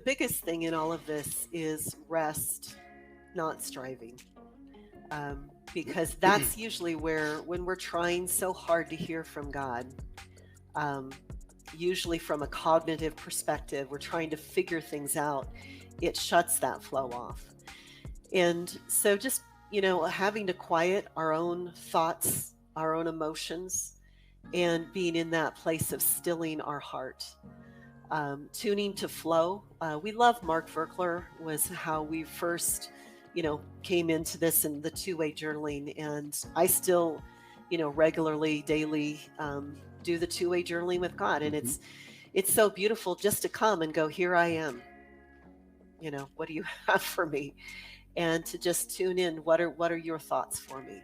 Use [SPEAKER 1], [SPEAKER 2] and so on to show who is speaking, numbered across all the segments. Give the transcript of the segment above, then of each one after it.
[SPEAKER 1] biggest thing in all of this is rest, not striving. Because that's usually where, when we're trying so hard to hear from God, um, usually from a cognitive perspective, we're trying to figure things out, it shuts that flow off. And so just, having to quiet our own thoughts, our own emotions, and being in that place of stilling our heart, tuning to flow. We love Mark Verkler, was how we first, came into this in the two-way journaling. And I still, regularly, daily, do the two-way journaling with God. And it's so beautiful just to come and go, here I am. What do you have for me? And to just tune in. What are your thoughts for me?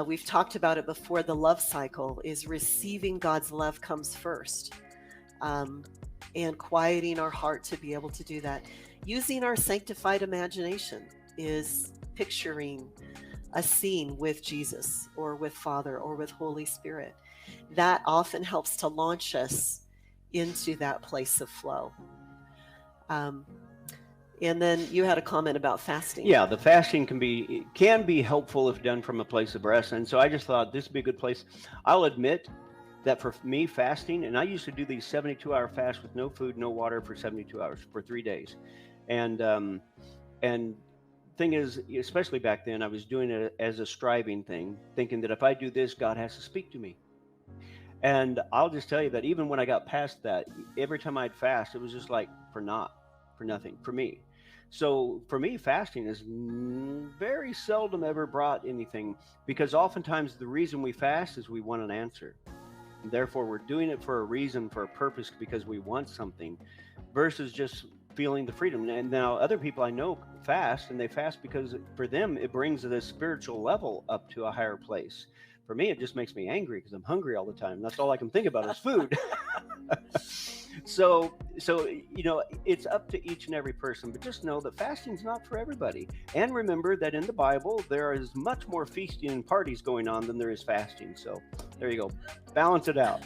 [SPEAKER 1] We've talked about it before. The love cycle is receiving God's love comes first. And quieting our heart to be able to do that. Using our sanctified imagination is picturing a scene with Jesus or with Father or with Holy Spirit. That often helps to launch us into that place of flow. And then you had a comment about fasting.
[SPEAKER 2] Yeah, the fasting can be helpful if done from a place of rest. And so I just thought this would be a good place. I'll admit that for me, fasting, and I used to do these 72-hour fasts with no food, no water for 72 hours for 3 days. And thing is, especially back then, I was doing it as a striving thing, thinking that if I do this, God has to speak to me. And I'll just tell you that even when I got past that, every time I'd fast, it was just like for nothing for me. So for me, fasting is very seldom ever brought anything, because oftentimes the reason we fast is we want an answer. And therefore, we're doing it for a reason, for a purpose, because we want something, versus just feeling the freedom. And now other people I know fast, and they fast because for them, it brings this spiritual level up to a higher place. For me, it just makes me angry because I'm hungry all the time. That's all I can think about is food. So it's up to each and every person, but just know that fasting's not for everybody. And remember that in the Bible, there is much more feasting and parties going on than there is fasting. So there you go. Balance it out.